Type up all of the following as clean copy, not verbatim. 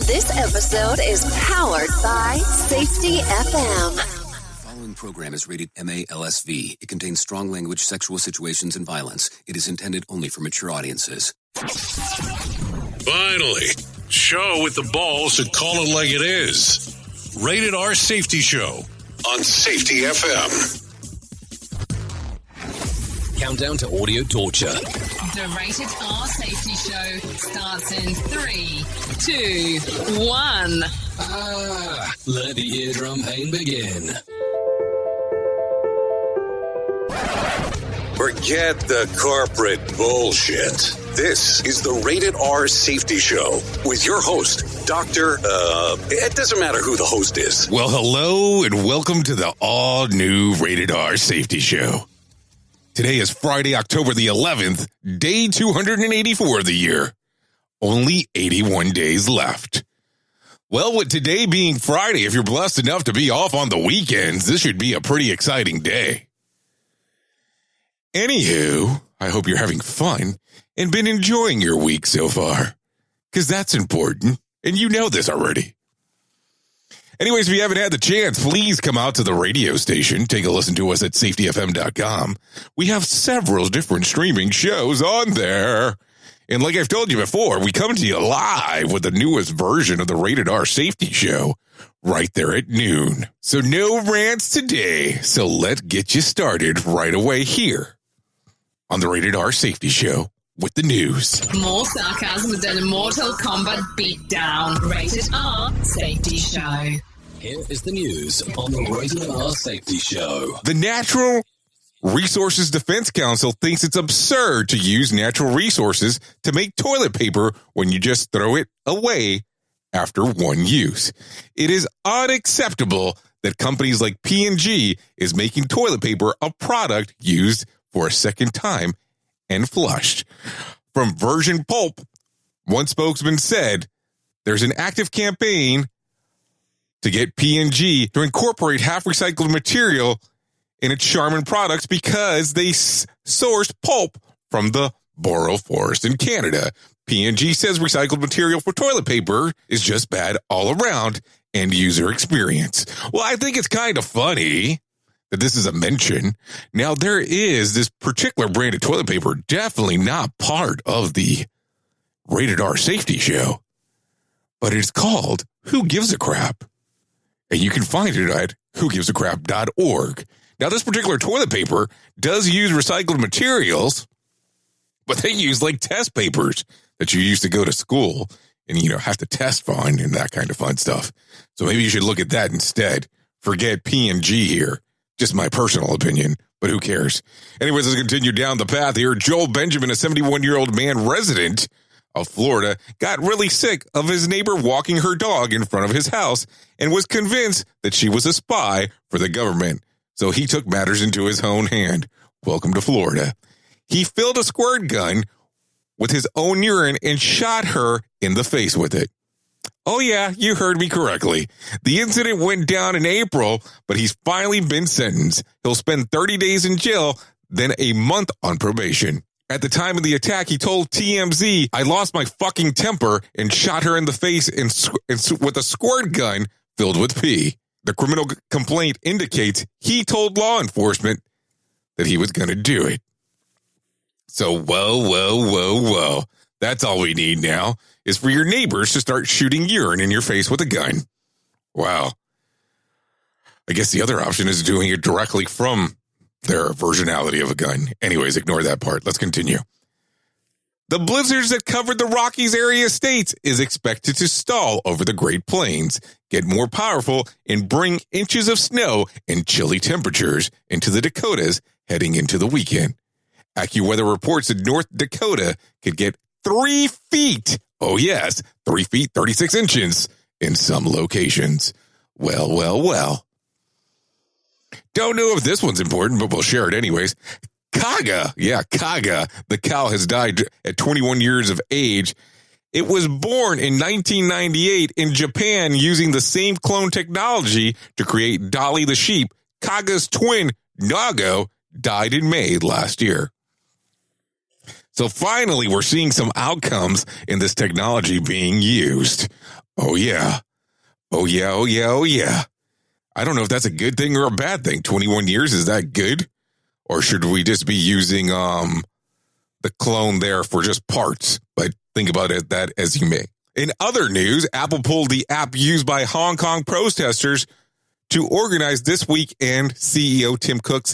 This episode is powered by Safety FM. The following program is rated MALSV. It contains strong language, sexual situations, and violence. It is intended only for mature audiences. Finally, show with the balls to call it like it is. Rated R Safety Show on Safety FM. Countdown to audio torture. The Rated R Safety Show starts in 3, 2, 1. Let the eardrum pain begin. Forget the corporate bullshit. This is the Rated R Safety Show with your host, it doesn't matter who the host is. Well, hello and welcome to the all-new Rated R Safety Show. Today is Friday, October the 11th, day 284 of the year. Only 81 days left. Well, with today being Friday, if you're blessed enough to be off on the weekends, this should be a pretty exciting day. Anywho, I hope you're having fun and been enjoying your week so far, because that's important, and you know this already. Anyways, if you haven't had the chance, please come out to the radio station. Take a listen to us at safetyfm.com. We have several different streaming shows on there. And like I've told you before, we come to you live with the newest version of the Rated R Safety Show right there at noon. So no rants today. So let's get you started right away here on the Rated R Safety Show with the news. More sarcasm than a Mortal Kombat beatdown. Rated R Safety Show. Here is the news on the Rated R Safety Show. The Natural Resources Defense Council thinks it's absurd to use natural resources to make toilet paper when you just throw it away after one use. It is unacceptable that companies like P&G is making toilet paper a product used for a second time and flushed. From Virgin Pulp, one spokesman said, there's an active campaign to get P&G to incorporate half recycled material in its Charmin products because they sourced pulp from the Boreal Forest in Canada. P&G says recycled material for toilet paper is just bad all around and user experience. Well, I think it's kind of funny that this is a mention. Now, there is this particular brand of toilet paper, definitely not part of the Rated R Safety Show, but it's called Who Gives a Crap? And you can find it at whogivesacrap.org. Now, this particular toilet paper does use recycled materials, but they use like test papers that you used to go to school and, have to test on and that kind of fun stuff. So maybe you should look at that instead. Forget P&G here. Just my personal opinion, but who cares? Anyways, let's continue down the path here. Joel Benjamin, a 71-year-old man resident of Florida, got really sick of his neighbor walking her dog in front of his house and was convinced that she was a spy for the government. So he took matters into his own hand. Welcome to Florida. He filled a squirt gun with his own urine and shot her in the face with it. Oh yeah, you heard me correctly. The incident went down in April, but he's finally been sentenced. He'll spend 30 days in jail, then a month on probation. At the time of the attack, he told TMZ, I lost my fucking temper and shot her in the face with a squirt gun filled with pee. The criminal complaint indicates he told law enforcement that he was going to do it. So, whoa. That's all we need now is for your neighbors to start shooting urine in your face with a gun. Wow. I guess the other option is doing it directly from their versionality of a gun. Anyways, ignore that part. Let's continue. The blizzards that covered the Rockies area states is expected to stall over the Great Plains, get more powerful, and bring inches of snow and chilly temperatures into the Dakotas heading into the weekend. AccuWeather reports that North Dakota could get 3 feet. Oh, yes, 3 feet, 36 inches in some locations. Well. Don't know if this one's important, but we'll share it anyways. Kaga, the cow has died at 21 years of age. It was born in 1998 in Japan using the same clone technology to create Dolly the sheep. Kaga's twin, Nago, died in May last year. So finally, we're seeing some outcomes in this technology being used. Oh, yeah. Oh, yeah. Oh, yeah. Oh, yeah. I don't know if that's a good thing or a bad thing. 21 years, is that good? Or should we just be using the clone there for just parts? But think about it that as you may. In other news, Apple pulled the app used by Hong Kong protesters to organize this week, and CEO Tim Cook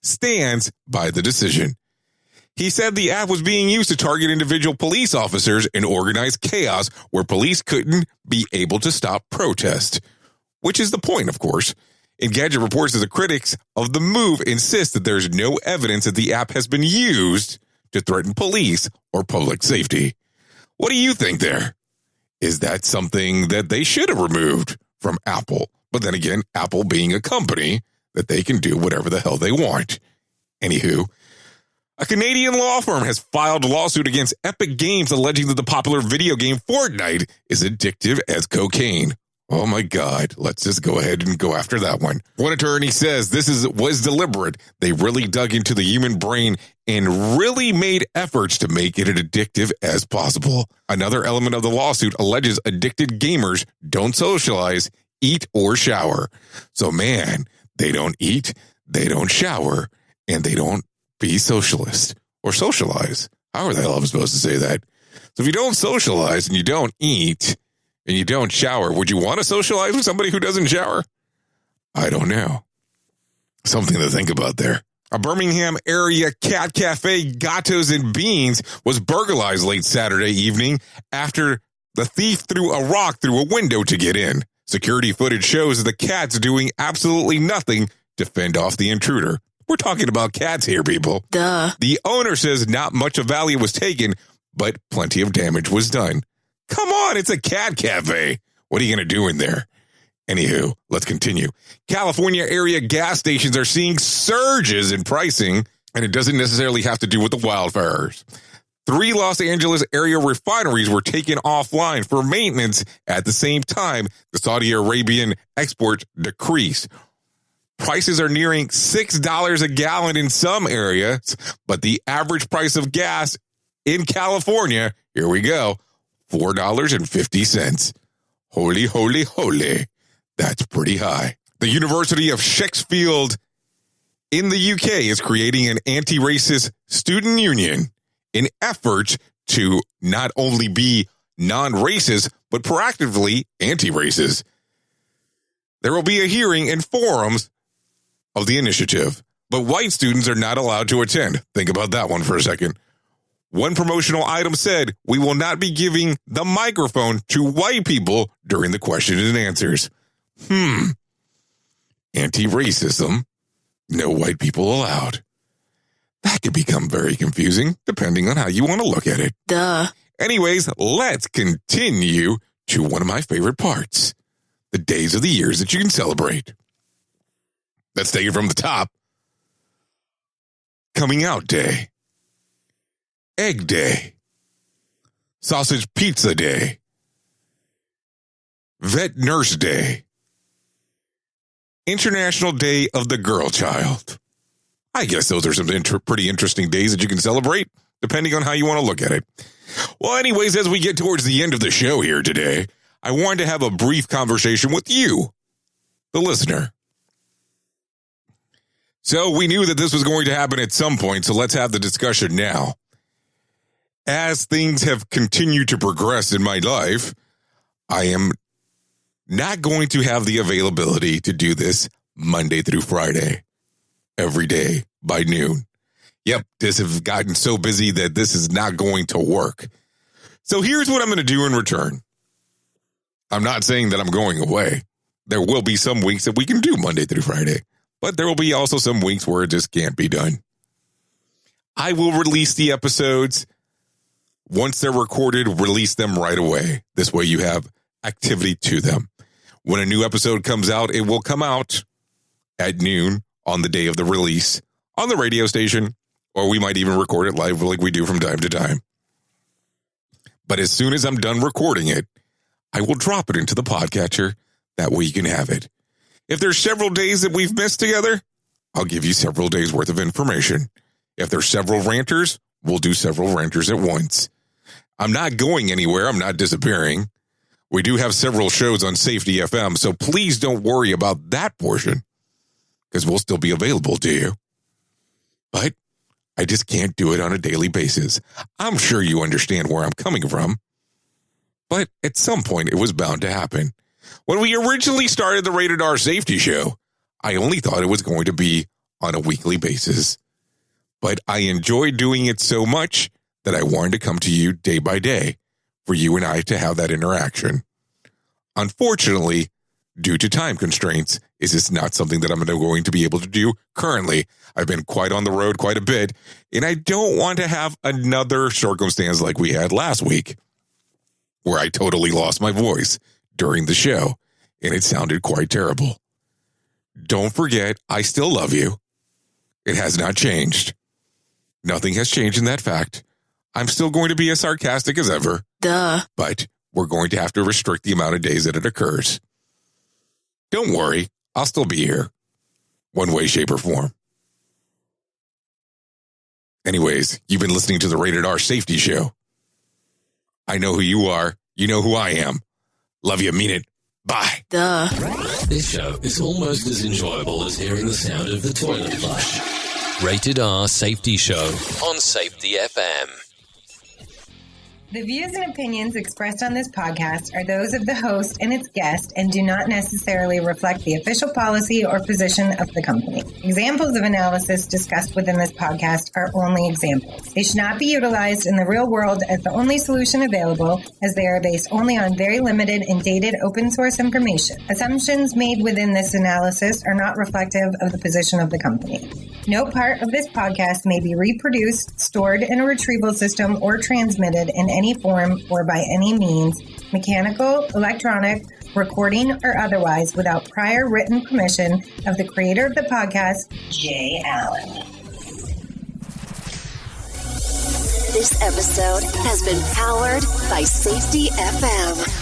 stands by the decision. He said the app was being used to target individual police officers and organize chaos where police couldn't be able to stop protest, which is the point, of course. Engadget reports that the critics of the move insist that there's no evidence that the app has been used to threaten police or public safety. What do you think there? Is that something that they should have removed from Apple? But then again, Apple being a company that they can do whatever the hell they want. Anywho, a Canadian law firm has filed a lawsuit against Epic Games alleging that the popular video game Fortnite is addictive as cocaine. Oh my God, let's just go ahead and go after that one. One attorney says this was deliberate. They really dug into the human brain and really made efforts to make it as addictive as possible. Another element of the lawsuit alleges addicted gamers don't socialize, eat, or shower. So man, they don't eat, they don't shower, and they don't be socialist or socialize. How are the hell am I supposed to say that? So if you don't socialize and you don't eat and you don't shower, would you want to socialize with somebody who doesn't shower? I don't know. Something to think about there. A Birmingham area cat cafe, Gatos and Beans, was burglarized late Saturday evening after the thief threw a rock through a window to get in. Security footage shows the cats doing absolutely nothing to fend off the intruder. We're talking about cats here, people. Duh. The owner says not much of value was taken, but plenty of damage was done. Come on, it's a cat cafe. What are you going to do in there? Anywho, let's continue. California area gas stations are seeing surges in pricing, and it doesn't necessarily have to do with the wildfires. 3 Los Angeles area refineries were taken offline for maintenance at the same time the Saudi Arabian exports decreased. Prices are nearing $6 a gallon in some areas, but the average price of gas in California, here we go, $4.50. Holy, holy, holy. That's pretty high. The University of Sheffield in the UK is creating an anti-racist student union in efforts to not only be non-racist, but proactively anti-racist. There will be a hearing and forums of the initiative, but white students are not allowed to attend. Think about that one for a second. One promotional item said, "We will not be giving the microphone to white people during the questions and answers." Anti-racism, no white people allowed. That could become very confusing, depending on how you want to look at it. Duh. Anyways, let's continue to one of my favorite parts, the days of the years that you can celebrate. Let's take it from the top. Coming Out Day, Egg Day, Sausage Pizza Day, Vet Nurse Day, International Day of the Girl Child. I guess those are some pretty interesting days that you can celebrate, depending on how you want to look at it. Well, anyways, as we get towards the end of the show here today, I wanted to have a brief conversation with you, the listener. So we knew that this was going to happen at some point, so let's have the discussion now. As things have continued to progress in my life, I am not going to have the availability to do this Monday through Friday, every day by noon. Yep, this has gotten so busy that this is not going to work. So here's what I'm going to do in return. I'm not saying that I'm going away. There will be some weeks that we can do Monday through Friday, but there will be also some weeks where it just can't be done. I will release the episodes. Once they're recorded, release them right away. This way you have activity to them. When a new episode comes out, it will come out at noon on the day of the release on the radio station, or we might even record it live like we do from time to time. But as soon as I'm done recording it, I will drop it into the podcatcher. That way you can have it. If there's several days that we've missed together, I'll give you several days worth of information. If there's several ranters, we'll do several ranters at once. I'm not going anywhere. I'm not disappearing. We do have several shows on Safety FM, so please don't worry about that portion, because we'll still be available to you. But I just can't do it on a daily basis. I'm sure you understand where I'm coming from. But at some point, it was bound to happen. When we originally started the Rated R Safety Show, I only thought it was going to be on a weekly basis. But I enjoyed doing it so much that I wanted to come to you day by day for you and I to have that interaction. Unfortunately, due to time constraints, is this not something that I'm going to be able to do currently. I've been quite on the road quite a bit, and I don't want to have another circumstance like we had last week, where I totally lost my voice during the show, and it sounded quite terrible. Don't forget, I still love you. It has not changed. Nothing has changed in that fact. I'm still going to be as sarcastic as ever. Duh. But we're going to have to restrict the amount of days that it occurs. Don't worry, I'll still be here. One way, shape, or form. Anyways, you've been listening to the Rated R Safety Show. I know who you are. You know who I am. Love you, mean it. Bye. Duh. This show is almost as enjoyable as hearing the sound of the toilet flush. Rated R Safety Show on Safety FM. The views and opinions expressed on this podcast are those of the host and its guest and do not necessarily reflect the official policy or position of the company. Examples of analysis discussed within this podcast are only examples. They should not be utilized in the real world as the only solution available, as they are based only on very limited and dated open source information. Assumptions made within this analysis are not reflective of the position of the company. No part of this podcast may be reproduced, stored in a retrieval system, or transmitted in any form or by any means, mechanical, electronic, recording, or otherwise, without prior written permission of the creator of the podcast, Jay Allen. This episode has been powered by Safety FM.